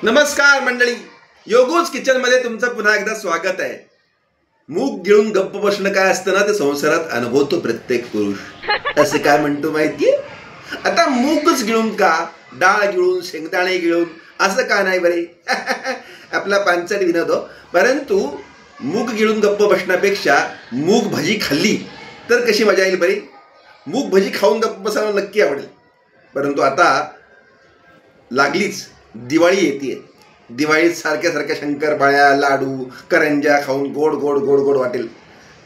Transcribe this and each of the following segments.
नमस्कार मंडळी, योगूज किचन मध्ये तुमचं पुन्हा एकदा स्वागत आहे. मूग गिळून गप्प बसणं काय असतं ना, ते संसारात अनुभवतो प्रत्येक पुरुष. असं काय म्हणतो माहितीये? आता मूगच गिळून का, डाळ गिळून, शेंगदाणे गिळून असं का नाही बरे? आपला पांचट विनोद. परंतु मूग गिळून गप्प बसण्यापेक्षा मूग भजी खाल्ली तर कशी मजा येईल बरे? मूग भजी खाऊन गप्प बसायला नक्की आवडेल. परंतु आता लागलीच दिवाळी येते. दिवाळीत सारख्या सारख्या शंकरपाळ्या, लाडू, करंज्या खाऊन गोड गोड गोड गोड वाटेल.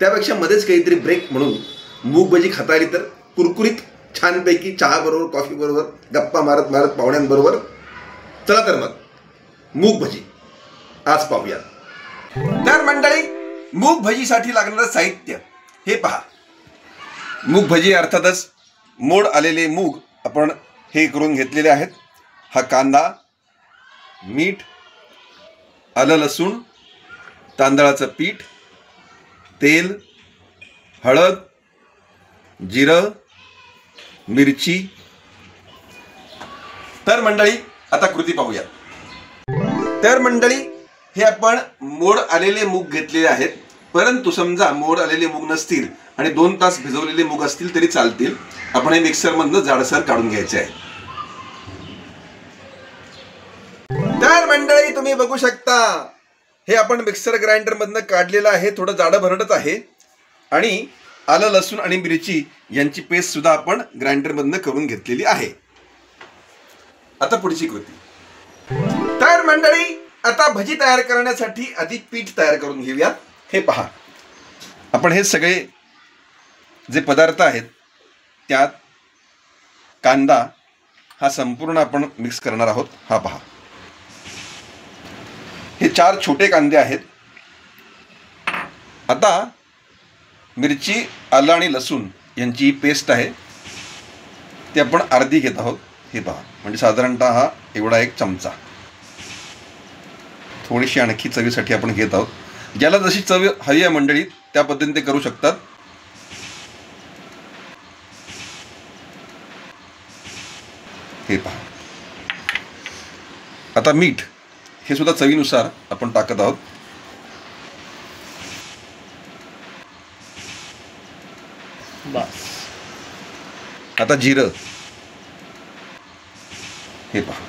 त्यापेक्षा मध्येच काहीतरी ब्रेक म्हणून मूग भजी खाता आली तर कुरकुरीत छानपैकी चहा बरोबर, कॉफी बरोबर, गप्पा मारत मारत पाहुण्यांबरोबर. चला तर मग मूग भजी आज पाहूया. तर मंडळी, मूग भजीसाठी लागणारं साहित्य हे पहा. मूग भजी अर्थातच मोड आलेले मूग आपण हे करून घेतलेले आहेत. हा कांदा, मीठ, आलं लसूण, तांदळाचं पीठ, तेल, हळद, जिरं, मिरची. तर मंडळी आता कृती पाहूया. तर मंडळी, हे आपण मोड आलेले मूग घेतलेले आहेत. परंतु समजा मोड आलेले मूग नसतील आणि 2 तास भिजवलेले मूग असतील तरी चालतील. आपण हे मिक्सरमधनं जाडसर काढून घ्यायचे आहे. तर मंडळी, तुम्ही बघू शकता हे आपण मिक्सर ग्राइंडर मधनं काढलेलं आहे. थोडं जाडं भरडच आहे. आणि आलं लसूण आणि मिरची यांची पेस्ट सुद्धा आपण ग्राइंडर मधनं करून घेतलेली आहे. आता पुढची कृती. तर मंडळी, आता भजी तयार करण्यासाठी आधी पीठ तयार करून घेऊयात. हे पहा, आपण हे सगळे जे पदार्थ आहेत त्यात कांदा हा संपूर्ण आपण मिक्स करणार आहोत. हा पहा, हे 4 छोटे कांदे आहेत. आता मिरची, आलं आणि लसूण यांची पेस्ट आहे ती आपण अर्धी घेत आहोत. हे पहा, म्हणजे साधारणतः हा एवढा एक चमचा. थोडीशी आणखी चवीसाठी आपण घेत आहोत. ज्याला जशी चव हवी आहे मंडळी त्या पद्धतीने ते करू शकतात. हे पहा, आता मीठ हे सुद्धा चवीनुसार आपण टाकत आहोत. बस. आता जिरं, हे पहा,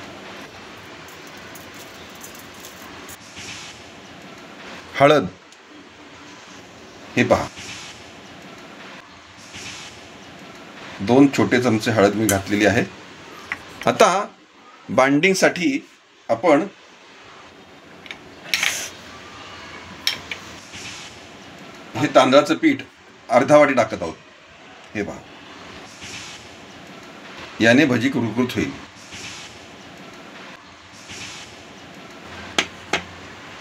हळद, हे पहा, 2 छोटे चमचे हळद मी घातलेली आहे. आता बाइंडिंगसाठी आपण हे तांदळाचं पीठ अर्धा वाटी टाकत आहोत. हे पहा, याने भजी कुरकुरीत होईल.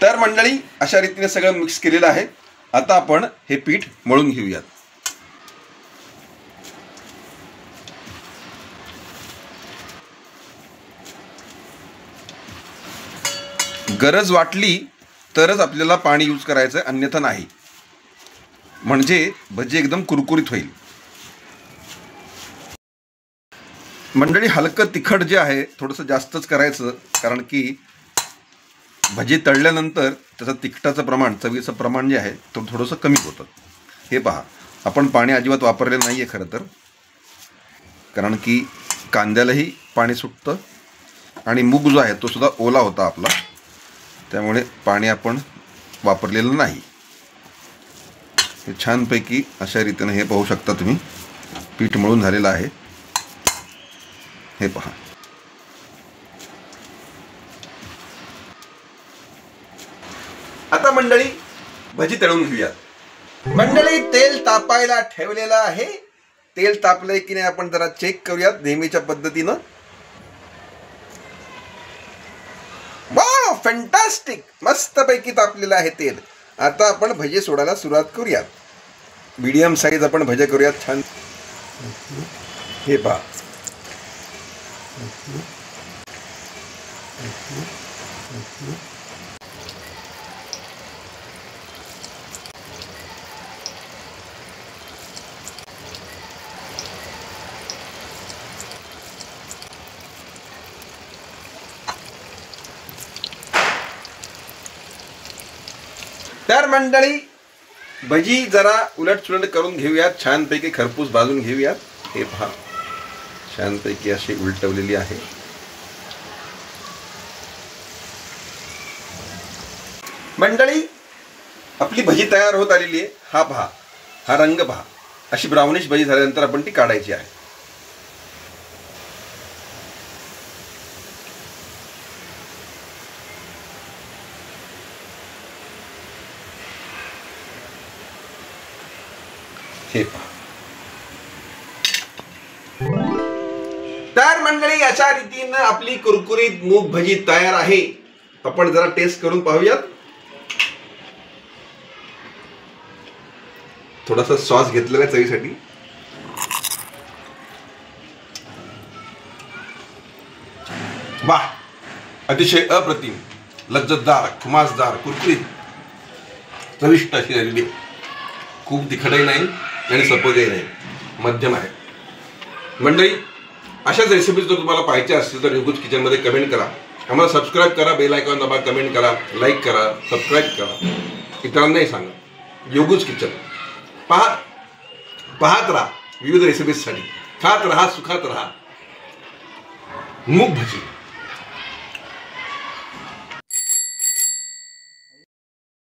तर मंडळी, अशा रीतीने सगळं मिक्स केलेलं आहे. आता आपण हे पीठ मळून घेऊयात. गरज वाटली तरच आपल्याला पाणी यूज करायचं, अन्यथा नाही. म्हणजे भजी एकदम कुरकुरीत होईल. मंडळी, हलकं तिखट जे आहे थोडंसं जास्तच करायचं, कारण की भजी तळल्यानंतर त्याचं तिखटाचं प्रमाण, चवीचं प्रमाण जे आहे तो थोडंसं कमी होतं. हे पहा, आपण पाणी अजिबात वापरलेलं नाही आहे खरं तर, कारण की कांद्यालाही पाणी सुटतं आणि मूग जो आहे तो सुद्धा ओला होता आपला, त्यामुळे पाणी आपण वापरलेलं नाही. हे छानपैकी अशा रीतीने हे पाहू शकता तुम्ही पीठ मळून झालेलं आहे. हे पहा, आता मंडळी भजी तळून घेऊयात. मंडळी, तेल तापायला ठेवलेलं आहे. तेल तापलंय की नाही आपण जरा चेक करूयात नेहमीच्या पद्धतीनं. वाव, फॅन्टास्टिक, मस्तपैकी तापलेलं आहे तेल. आता आपण भजे सोडायला सुरुवात करूयात. मीडियम साईज आपण भजे करूयात छान. हे पहा, तर मंडळी भजी जरा उलटसुलट करून घेऊयात, छानपैकी खरपूस भाजून घेऊयात. हे पहा छानपैकी अशी उलटवलेली आहे. मंडळी आपली भजी तयार होत आलेली आहे. हा पहा, हा रंग पहा. अशी ब्राउनिश भजी झाल्यानंतर आपण ती काढायची आहे. हे पहा. तर मंडळी अशा रीतीनं आपली कुरकुरीत मूग भजी तयार आहे. आपण जरा टेस्ट करून पाहूयात. थोडासा सॉस घेतलेला चवीसाठी. वाह, अतिशय अप्रतिम, लज्जतदार, खुमासदार, कुरकुरीत, चविष्ट अशी झालेली. खूप तिखटही नाही आणि सपकही नाही, मध्यम आहे. मंडळी अशाच रेसिपीज जर तुम्हाला पाहिजे असतील तर योगूज किचनमध्ये कमेंट करा. आम्हाला सबस्क्राईब करा, बेल आयकॉन दाबा, कमेंट करा, लाईक करा, सबस्क्राईब करा, इतरांनाही सांगा. योगूज किचन पाहत राहा विविध रेसिपीजसाठी. खात राहा, सुखात राहा. मूग भजी.